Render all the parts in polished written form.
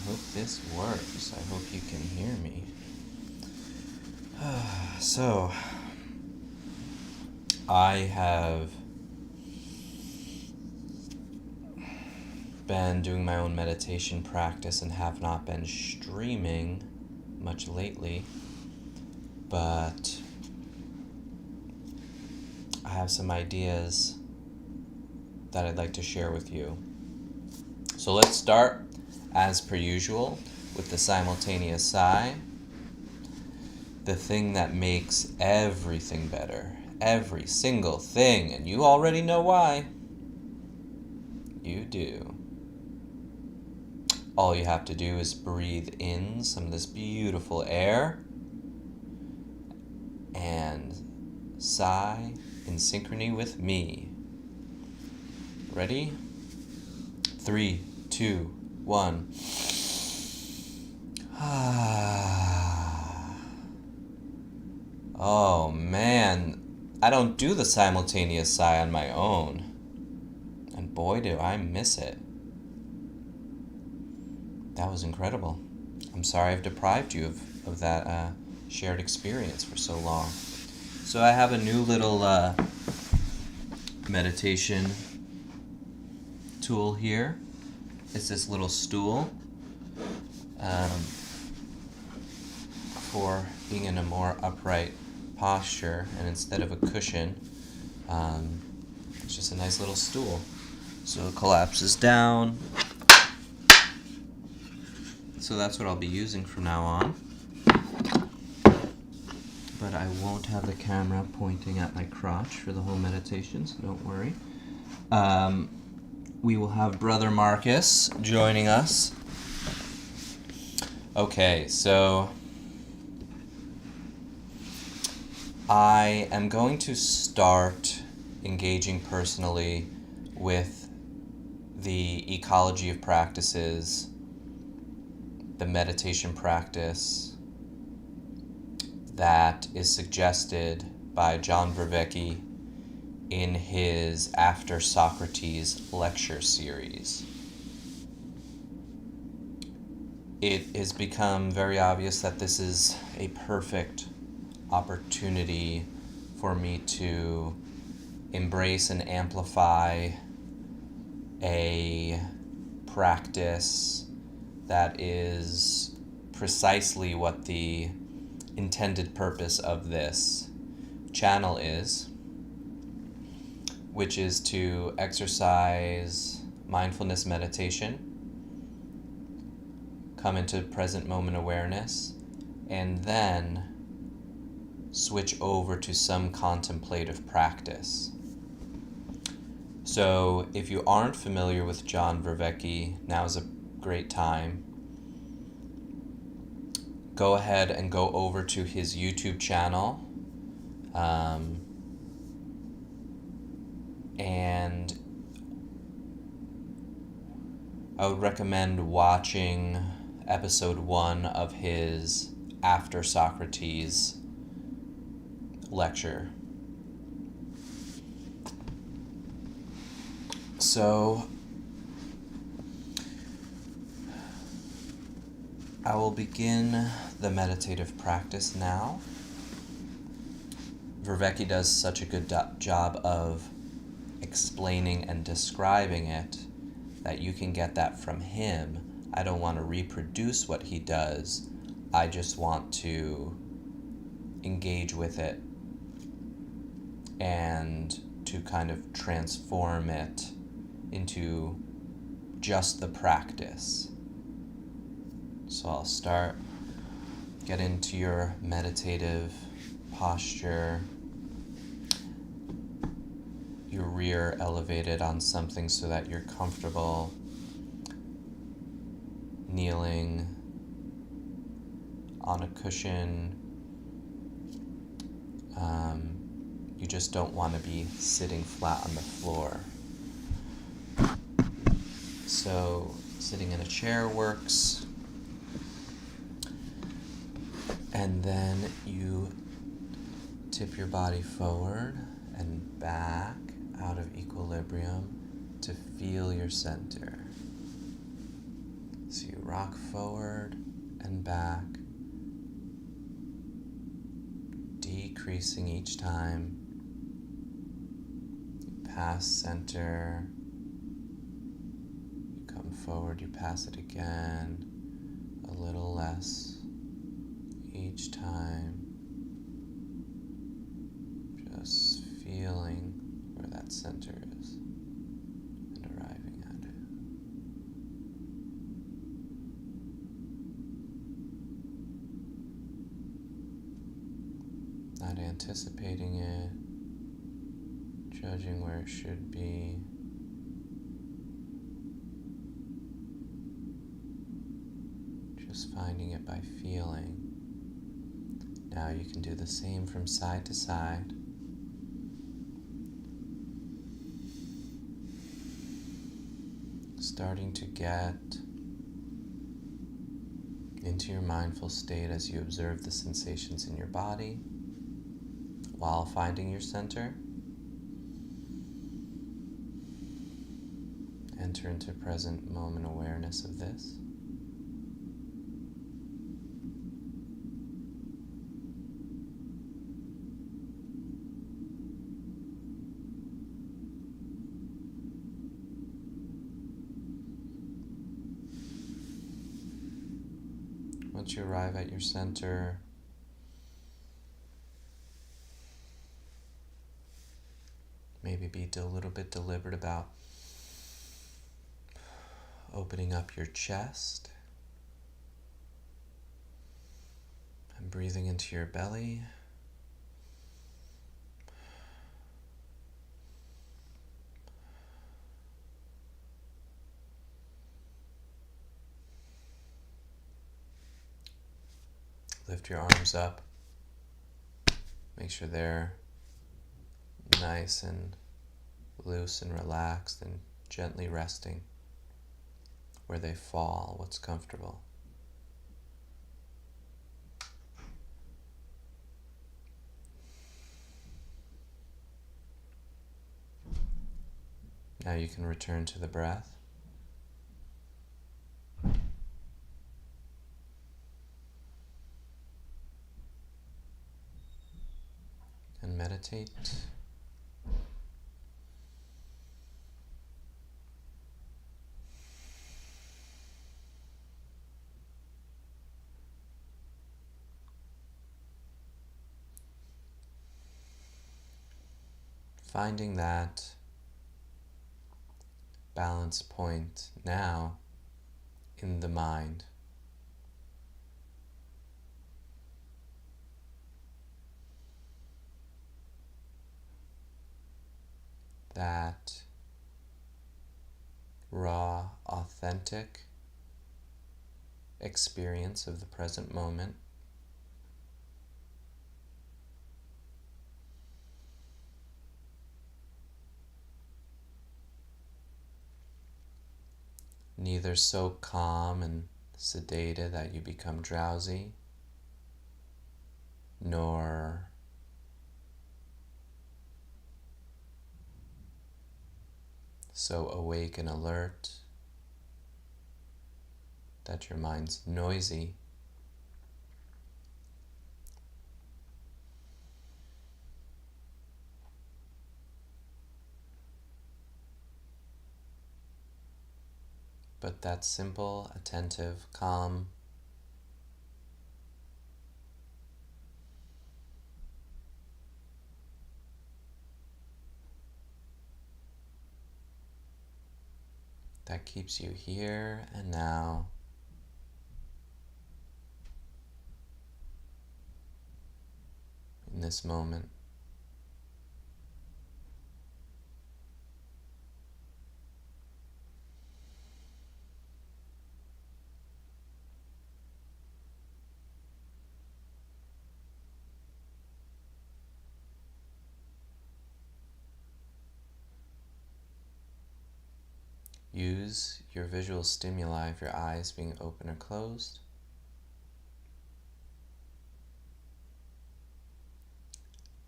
hope this works. I hope you can hear me. So, I have been doing my own meditation practice and have not been streaming much lately, but I have some ideas that I'd like to share with you. So let's start, as per usual, with the simultaneous sigh. The thing that makes everything better. Every single thing. And you already know why. You do. All you have to do is breathe in some of this beautiful air and sigh in synchrony with me. Ready? 3, 2, 1. Oh man, I don't do the simultaneous sigh on my own. And boy, do I miss it. That was incredible. I'm sorry I've deprived you of that shared experience for so long. So I have a new little meditation tool here. It's this little stool for being in a more upright posture, and instead of a cushion, it's just a nice little stool. So it collapses down. So that's what I'll be using from now on. But I won't have the camera pointing at my crotch for the whole meditation, so don't worry. We will have Brother Marcus joining us. Okay, so I am going to start engaging personally with the ecology of practices, the meditation practice that is suggested by John Vervaeke in his After Socrates lecture series. It has become very obvious that this is a perfect opportunity for me to embrace and amplify a practice that is precisely what the intended purpose of this channel is, which is to exercise mindfulness meditation, come into present moment awareness, and then switch over to some contemplative practice. So if you aren't familiar with John Vervaeke, now's a great time. Go ahead and go over to his YouTube channel, and I would recommend watching episode 1 of his After Socrates lecture. So I will begin the meditative practice now. Vervaeke does such a good job of explaining and describing it that you can get that from him. I don't want to reproduce what he does. I just want to engage with it and to kind of transform it into just the practice. So I'll start. Get into your meditative posture. Your rear elevated on something so that you're comfortable. Kneeling on a cushion. You just don't want to be sitting flat on the floor. So sitting in a chair works. And then you tip your body forward and back out of equilibrium to feel your center. So you rock forward and back, decreasing each time. You pass center, you come forward, you pass it again, a little less each time. Just feeling where that center is and arriving at it. Not anticipating it, judging where it should be. Just finding it by feeling. Now you can do the same from side to side. Starting to get into your mindful state as you observe the sensations in your body while finding your center. Enter into present moment awareness of this. Once you arrive at your center, maybe be a little bit deliberate about opening up your chest and breathing into your belly. Lift your arms up. Make sure they're nice and loose and relaxed and gently resting where they fall, what's comfortable. Now you can return to the breath. And meditate. Finding that balance point now in the mind. That raw, authentic experience of the present moment. Neither so calm and sedated that you become drowsy, nor so awake and alert that your mind's noisy. But that simple, attentive, calm, that keeps you here and now, in this moment. Use your visual stimuli of your eyes being open or closed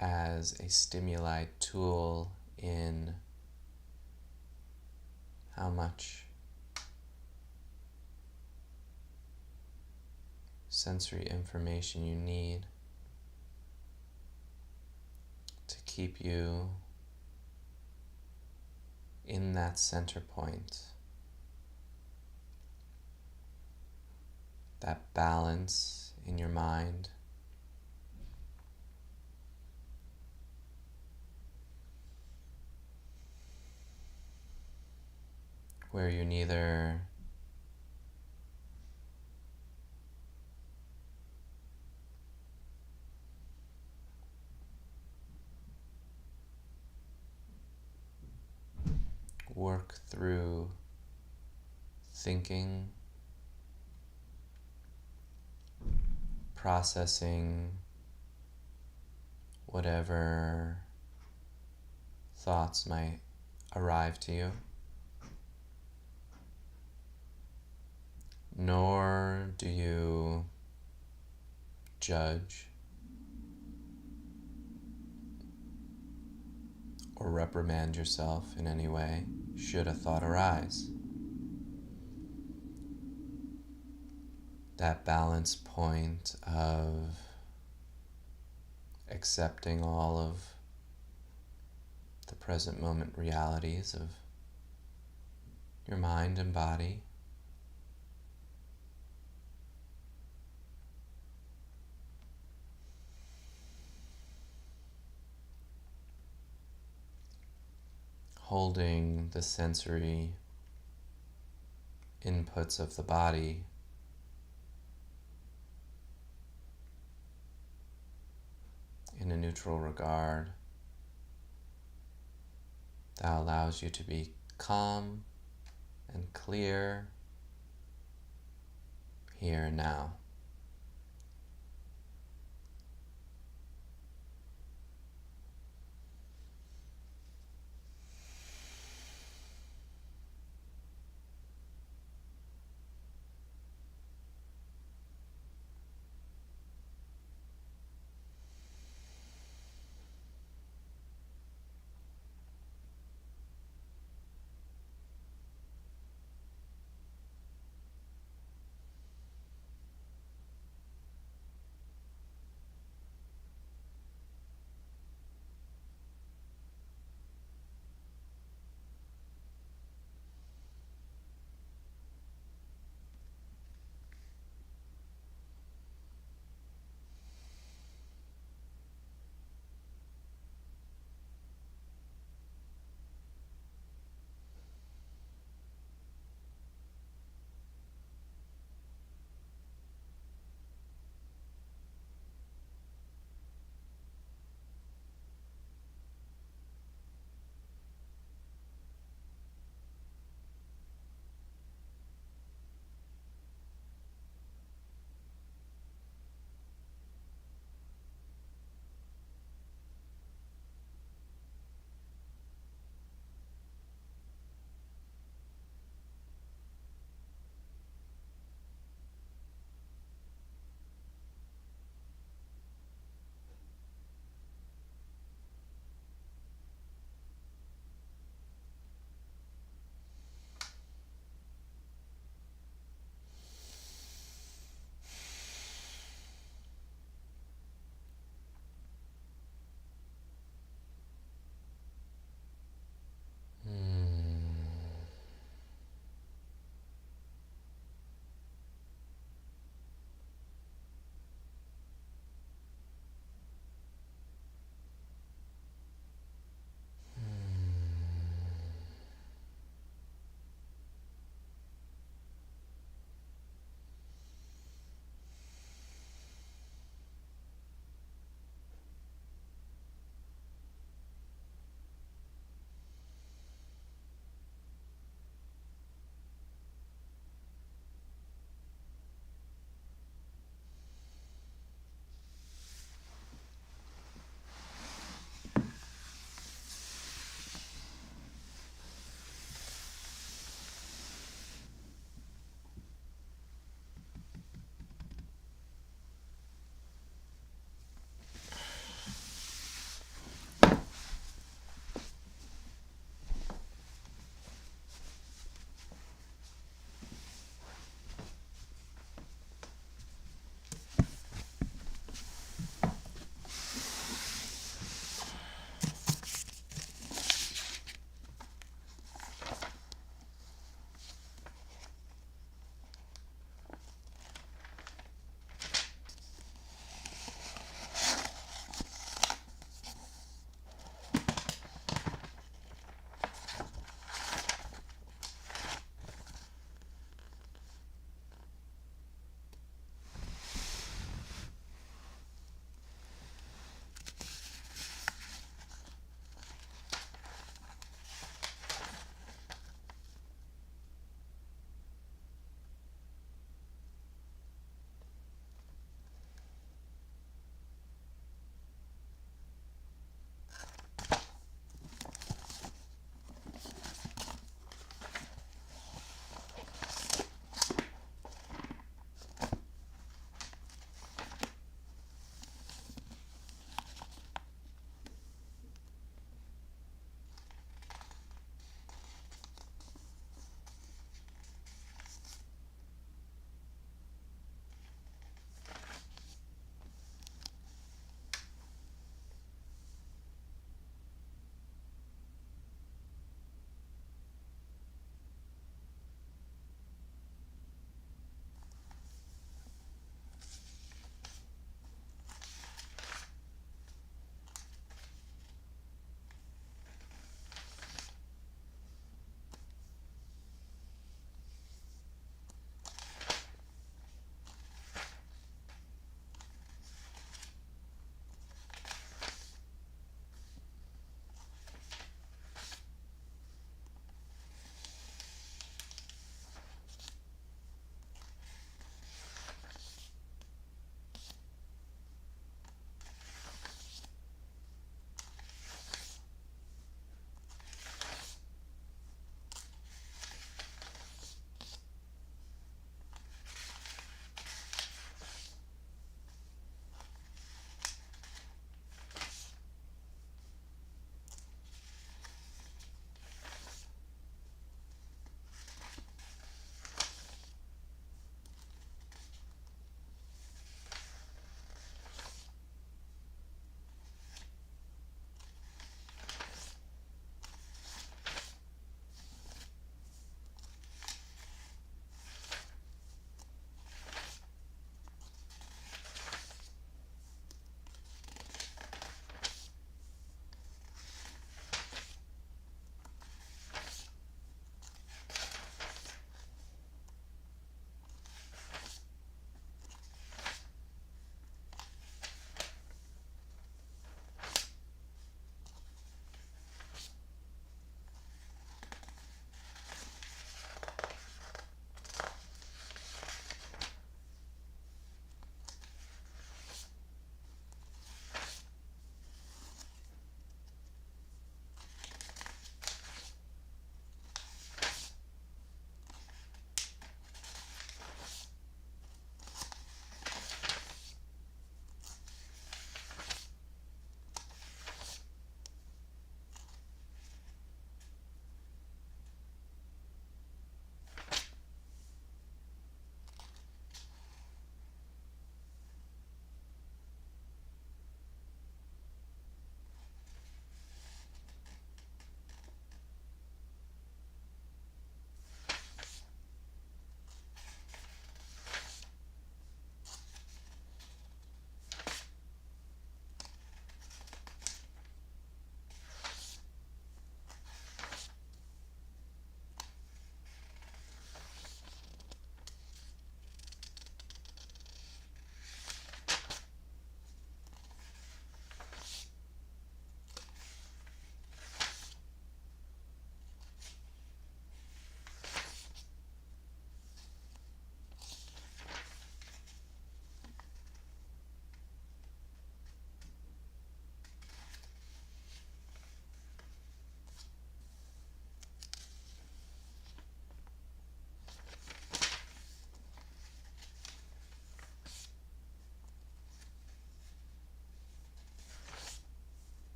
as a stimuli tool in how much sensory information you need to keep you in that center point, that balance in your mind, where you neither work through thinking, processing whatever thoughts might arrive to you, nor do you judge or reprimand yourself in any way should a thought arise. That balance point of accepting all of the present moment realities of your mind and body, holding the sensory inputs of the body in a neutral regard that allows you to be calm and clear here and now.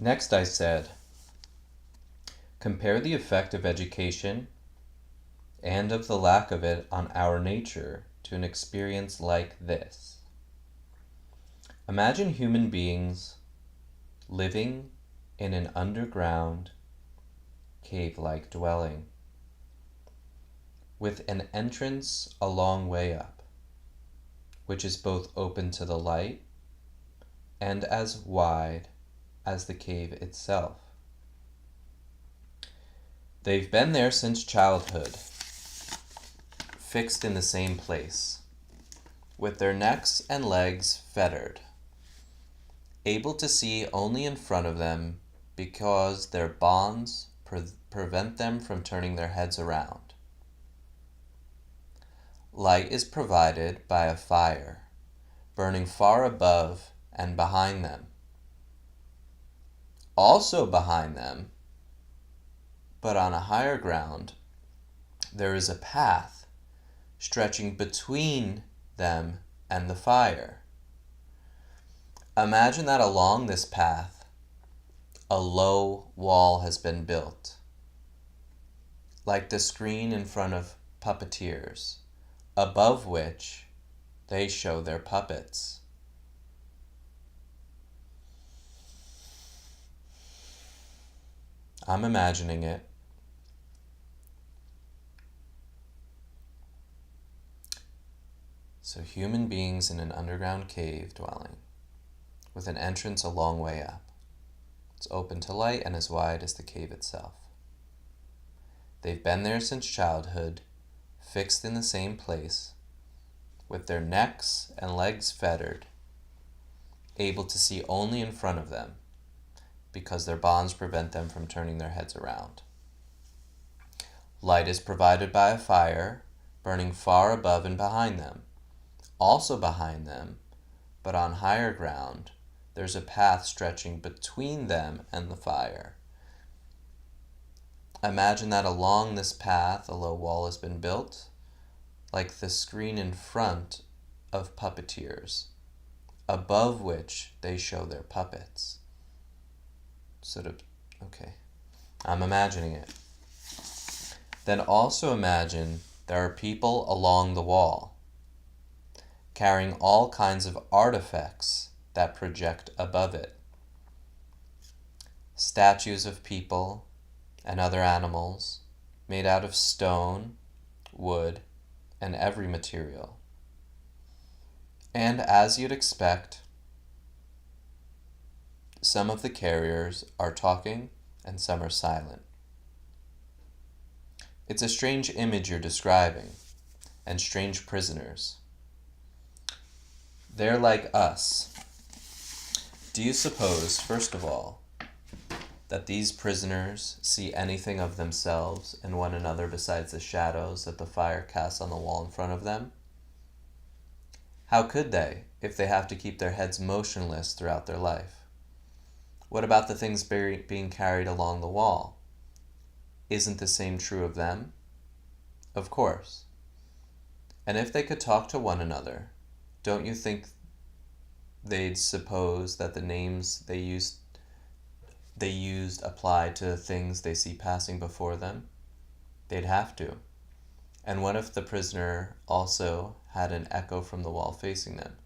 Next I said, compare the effect of education and of the lack of it on our nature to an experience like this. Imagine human beings living in an underground cave-like dwelling with an entrance a long way up, which is both open to the light and as wide as the cave itself. They've been there since childhood, fixed in the same place, with their necks and legs fettered, able to see only in front of them because their bonds prevent them from turning their heads around. Light is provided by a fire burning far above and behind them. Also behind them, but on a higher ground, there is a path stretching between them and the fire. Imagine that along this path, a low wall has been built, like the screen in front of puppeteers, above which they show their puppets. I'm imagining it. So human beings in an underground cave dwelling with an entrance a long way up. It's open to light and as wide as the cave itself. They've been there since childhood, fixed in the same place, with their necks and legs fettered, able to see only in front of them because their bonds prevent them from turning their heads around. Light is provided by a fire burning far above and behind them. Also behind them, but on higher ground, there's a path stretching between them and the fire. Imagine that along this path a low wall has been built, like the screen in front of puppeteers, above which they show their puppets. Okay, I'm imagining it. Then also imagine there are people along the wall, carrying all kinds of artifacts that project above it. Statues of people and other animals made out of stone, wood, and every material. And as you'd expect, some of the carriers are talking and some are silent. It's a strange image you're describing, and strange prisoners. They're like us. Do you suppose, first of all, that these prisoners see anything of themselves and one another besides the shadows that the fire casts on the wall in front of them? How could they, if they have to keep their heads motionless throughout their life? What about the things being carried along the wall? Isn't the same true of them? Of course. And if they could talk to one another, don't you think they'd suppose that the names they used apply to things they see passing before them? They'd have to. And what if the prisoner also had an echo from the wall facing them?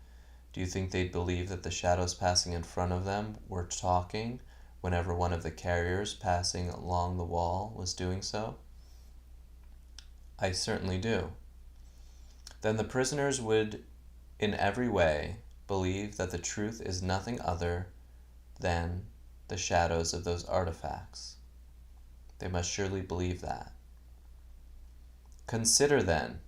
Do you think they'd believe that the shadows passing in front of them were talking whenever one of the carriers passing along the wall was doing so? I certainly do. Then the prisoners would, in every way, believe that the truth is nothing other than the shadows of those artifacts. They must surely believe that. Consider then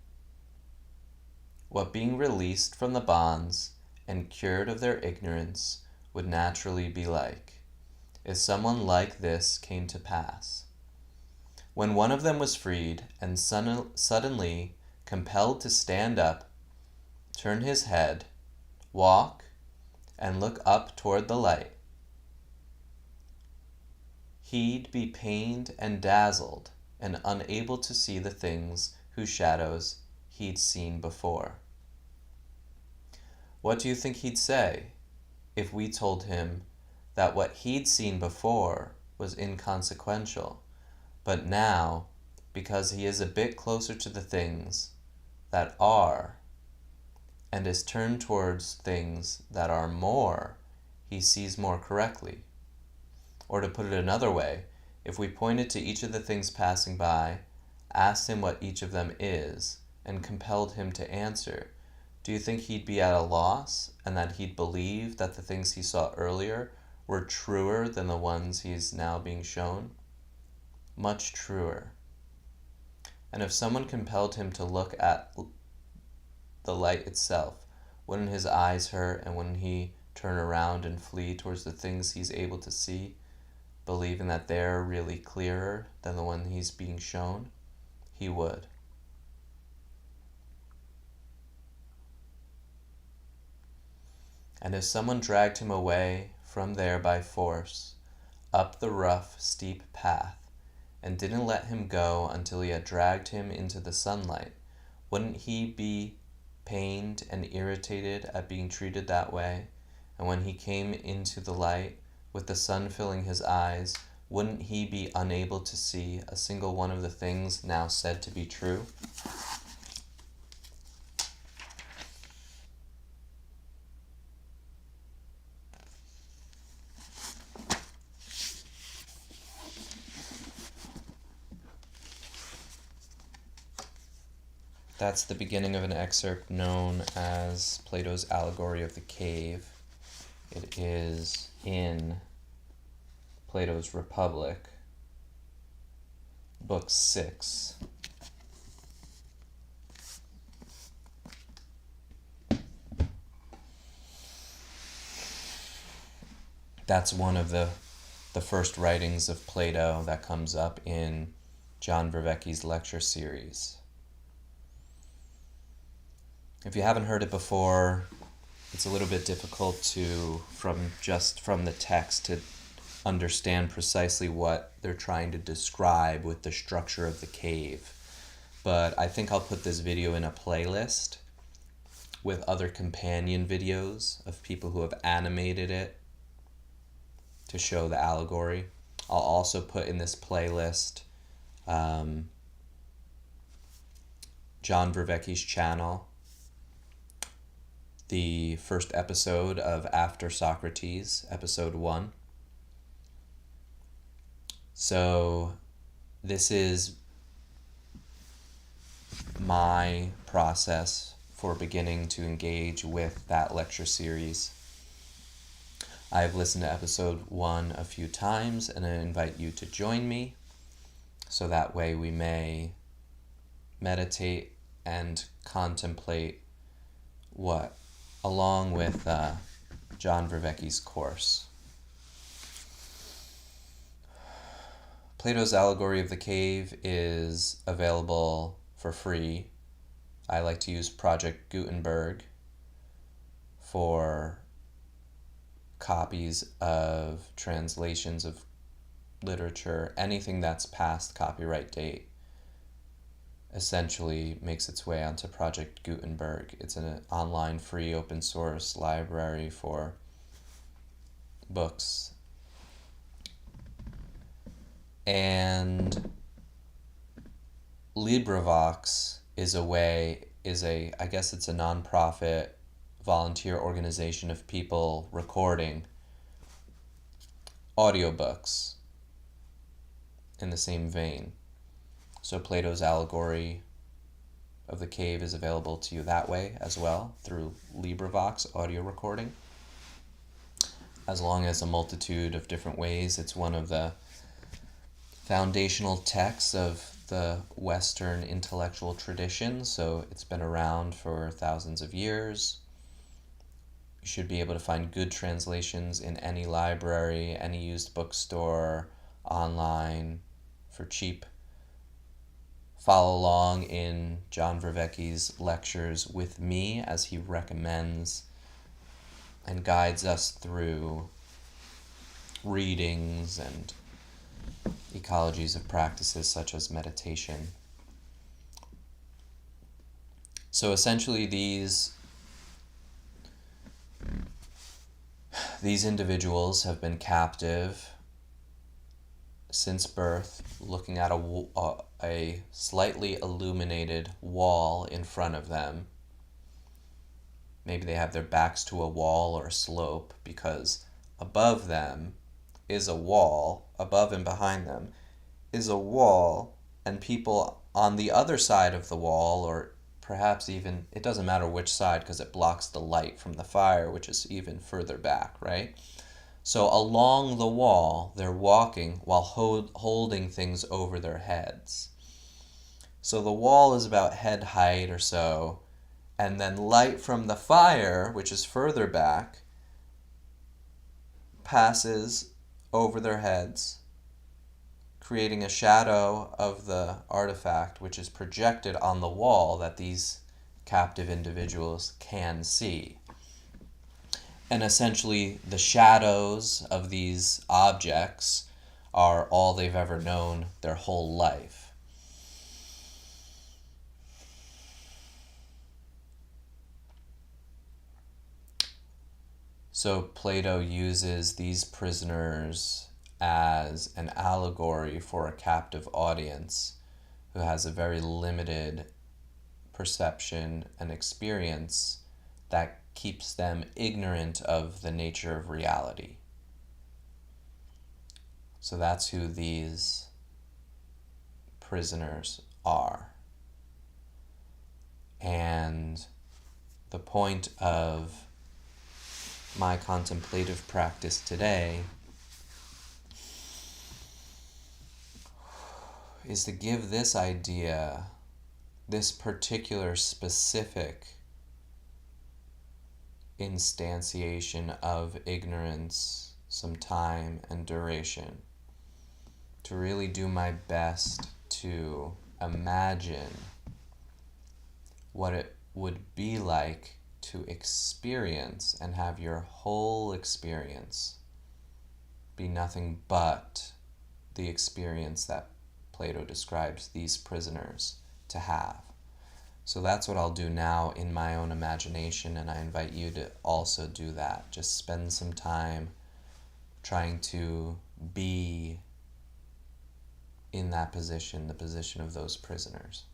what being released from the bonds and cured of their ignorance would naturally be like, if someone like this came to pass. When one of them was freed and suddenly compelled to stand up, turn his head, walk, and look up toward the light, he'd be pained and dazzled and unable to see the things whose shadows he'd seen before. What do you think he'd say if we told him that what he'd seen before was inconsequential, but now, because he is a bit closer to the things that are, and is turned towards things that are more, he sees more correctly. Or to put it another way, if we pointed to each of the things passing by, asked him what each of them is, and compelled him to answer, do you think he'd be at a loss, and that he'd believe that the things he saw earlier were truer than the ones he's now being shown? Much truer. And if someone compelled him to look at the light itself, wouldn't his eyes hurt, and wouldn't he turn around and flee towards the things he's able to see, believing that they're really clearer than the one he's being shown? He would. And if someone dragged him away from there by force, up the rough, steep path, and didn't let him go until he had dragged him into the sunlight, wouldn't he be pained and irritated at being treated that way? And when he came into the light, with the sun filling his eyes, wouldn't he be unable to see a single one of the things now said to be true? That's the beginning of an excerpt known as Plato's Allegory of the Cave. It is in Plato's Republic, Book 6. That's one of the first writings of Plato that comes up in John Vervaeke's lecture series. If you haven't heard it before, it's a little bit difficult to, from the text, to understand precisely what they're trying to describe with the structure of the cave. But I think I'll put this video in a playlist with other companion videos of people who have animated it to show the allegory. I'll also put in this playlist John Vervaeke's channel, the first episode of After Socrates, episode 1. So this is my process for beginning to engage with that lecture series. I've listened to episode 1 a few times, and I invite you to join me so that way we may meditate and contemplate what along with John Vervaeke's course. Plato's Allegory of the Cave is available for free. I like to use Project Gutenberg for copies of translations of literature. Anything that's past copyright date essentially makes its way onto Project Gutenberg. It's an online free open source library for books. And LibriVox is I guess it's a nonprofit volunteer organization of people recording audiobooks in the same vein. So Plato's Allegory of the Cave is available to you that way as well, through LibriVox audio recording. As long as a multitude of different ways, it's one of the foundational texts of the Western intellectual tradition, so it's been around for thousands of years. You should be able to find good translations in any library, any used bookstore, online, for cheap. Follow along in John Vervaeke's lectures with me as he recommends and guides us through readings and ecologies of practices such as meditation. So essentially these These individuals have been captive since birth, looking at a slightly illuminated wall in front of them. Maybe they have their backs to a wall or a slope, because above them is a wall, above and behind them is a wall, and people on the other side of the wall, or perhaps even, it doesn't matter which side because it blocks the light from the fire, which is even further back, right? So along the wall, they're walking while holding things over their heads. So the wall is about head height or so, and then light from the fire, which is further back, passes over their heads, creating a shadow of the artifact, which is projected on the wall that these captive individuals can see. And essentially, the shadows of these objects are all they've ever known their whole life. So Plato uses these prisoners as an allegory for a captive audience who has a very limited perception and experience that keeps them ignorant of the nature of reality. So that's who these prisoners are. And the point of my contemplative practice today is to give this idea, this particular specific instantiation of ignorance, some time and duration, to really do my best to imagine what it would be like to experience and have your whole experience be nothing but the experience that Plato describes these prisoners to have. So that's what I'll do now in my own imagination, and I invite you to also do that. Just spend some time trying to be in that position, the position of those prisoners.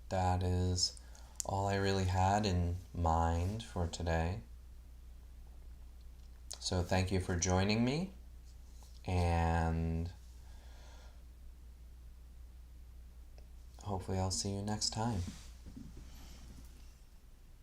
That is all I really had in mind for today. So thank you for joining me, and hopefully I'll see you next time.